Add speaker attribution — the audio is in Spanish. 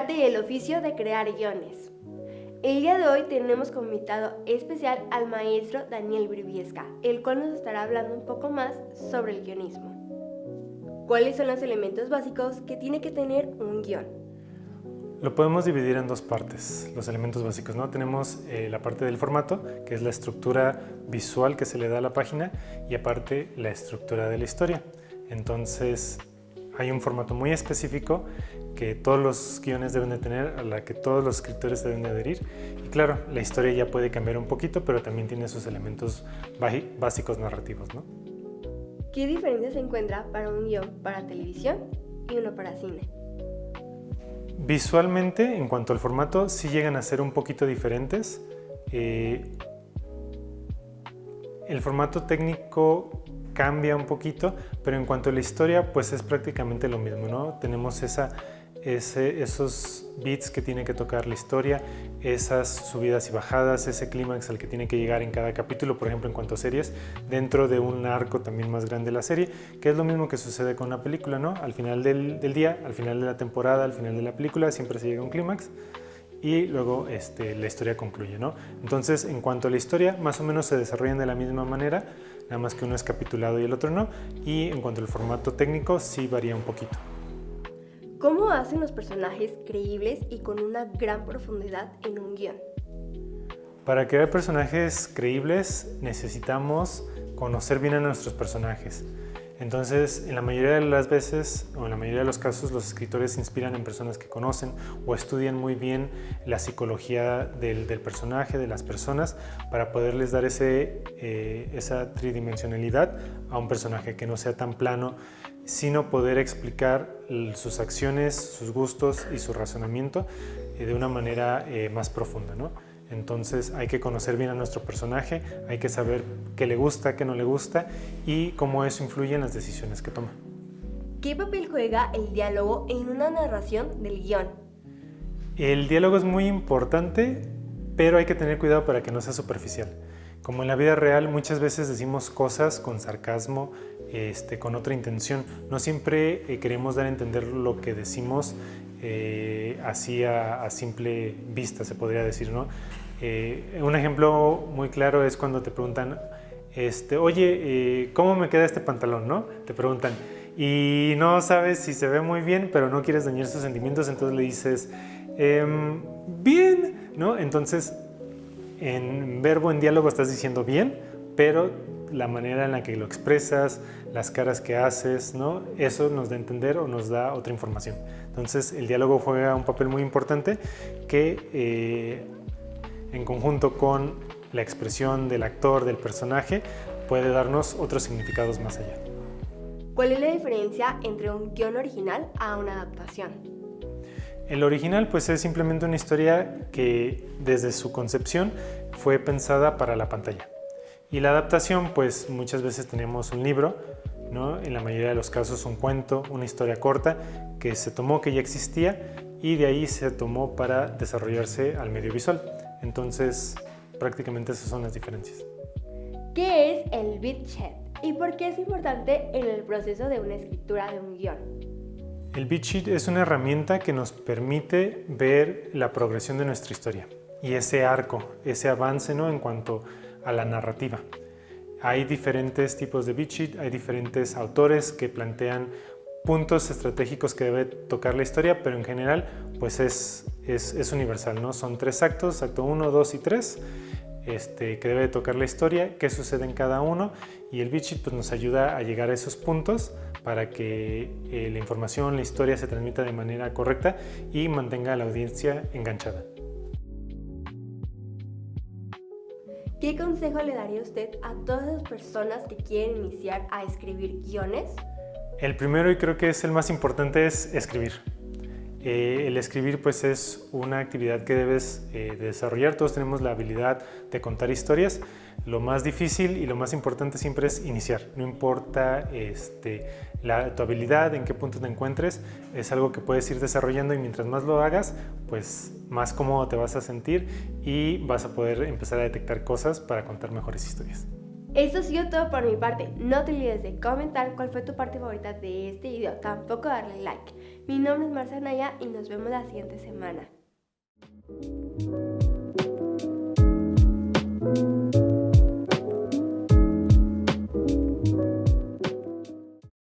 Speaker 1: arte y el oficio de crear guiones. El día de hoy tenemos como invitado especial al maestro Daniel Briviesca, el cual nos estará hablando un poco más sobre el guionismo. ¿Cuáles son los elementos básicos que tiene que tener un guión?
Speaker 2: Lo podemos dividir en dos partes, los elementos básicos, ¿no? Tenemos la parte del formato, que es la estructura visual que se le da a la página, y aparte la estructura de la historia. Entonces, hay un formato muy específico que todos los guiones deben de tener, a la que todos los escritores deben de adherir. Y claro, la historia ya puede cambiar un poquito, pero también tiene sus elementos básicos narrativos, ¿no?
Speaker 1: ¿Qué diferencia se encuentra para un guión para televisión y uno para cine?
Speaker 2: Visualmente, en cuanto al formato, sí llegan a ser un poquito diferentes. El formato técnico cambia un poquito, pero en cuanto a la historia, pues es prácticamente lo mismo, ¿no? Tenemos esos beats que tiene que tocar la historia, esas subidas y bajadas, ese clímax al que tiene que llegar en cada capítulo, por ejemplo, en cuanto a series, dentro de un arco también más grande de la serie, que es lo mismo que sucede con una película, ¿no? Al final del día, al final de la temporada, al final de la película, siempre se llega a un clímax y luego la historia concluye, ¿no? Entonces, en cuanto a la historia, más o menos se desarrollan de la misma manera, nada más que uno es capitulado y el otro no, y en cuanto al formato técnico, sí varía un poquito.
Speaker 1: ¿Cómo hacen los personajes creíbles y con una gran profundidad en un guión?
Speaker 2: Para crear personajes creíbles necesitamos conocer bien a nuestros personajes. Entonces, en la mayoría de las veces, o en la mayoría de los casos, los escritores se inspiran en personas que conocen o estudian muy bien la psicología del personaje, de las personas, para poderles dar esa tridimensionalidad a un personaje que no sea tan plano, sino poder explicar sus acciones, sus gustos y su razonamiento de una manera más profunda, ¿no? Entonces hay que conocer bien a nuestro personaje, hay que saber qué le gusta, qué no le gusta y cómo eso influye en las decisiones que toma.
Speaker 1: ¿Qué papel juega el diálogo en una narración del guión?
Speaker 2: El diálogo es muy importante, pero hay que tener cuidado para que no sea superficial. Como en la vida real, muchas veces decimos cosas con sarcasmo, con otra intención. No siempre queremos dar a entender lo que decimos así a simple vista, se podría decir, ¿no? Un ejemplo muy claro es cuando te preguntan, oye, ¿cómo me queda este pantalón, no? Te preguntan, y no sabes si se ve muy bien, pero no quieres dañar sus sentimientos, entonces le dices, bien, ¿no? Entonces, en verbo, en diálogo, estás diciendo bien, pero la manera en la que lo expresas, las caras que haces, ¿no? Eso nos da a entender o nos da otra información. Entonces, el diálogo juega un papel muy importante que, en conjunto con la expresión del actor, del personaje, puede darnos otros significados más allá.
Speaker 1: ¿Cuál es la diferencia entre un guión original a una adaptación?
Speaker 2: El original pues es simplemente una historia que desde su concepción fue pensada para la pantalla. Y la adaptación pues muchas veces tenemos un libro, ¿no? En la mayoría de los casos un cuento, una historia corta que se tomó, que ya existía y de ahí se tomó para desarrollarse al medio visual. Entonces prácticamente esas son las diferencias.
Speaker 1: ¿Qué es el beat sheet y por qué es importante en el proceso de una escritura de un guión?
Speaker 2: El beat sheet es una herramienta que nos permite ver la progresión de nuestra historia y ese arco, ese avance, ¿no? En cuanto a la narrativa. Hay diferentes tipos de beat sheet, hay diferentes autores que plantean puntos estratégicos que debe tocar la historia, pero en general pues es universal, ¿no? Son 3 actos, acto 1, 2 y 3, que debe tocar la historia, qué sucede en cada uno, y el beat sheet pues, nos ayuda a llegar a esos puntos para que la información, la historia se transmita de manera correcta y mantenga a la audiencia enganchada.
Speaker 1: ¿Qué consejo le daría usted a todas las personas que quieren iniciar a escribir guiones?
Speaker 2: El primero, y creo que es el más importante, es escribir. El escribir pues es una actividad que debes desarrollar. Todos tenemos la habilidad de contar historias. Lo más difícil y lo más importante siempre es iniciar. No importa tu habilidad, en qué punto te encuentres, es algo que puedes ir desarrollando y mientras más lo hagas, pues más cómodo te vas a sentir y vas a poder empezar a detectar cosas para contar mejores historias.
Speaker 1: Esto ha sido todo por mi parte. No te olvides de comentar cuál fue tu parte favorita de este video. Tampoco darle like. Mi nombre es Marcia Naya y nos vemos la siguiente semana.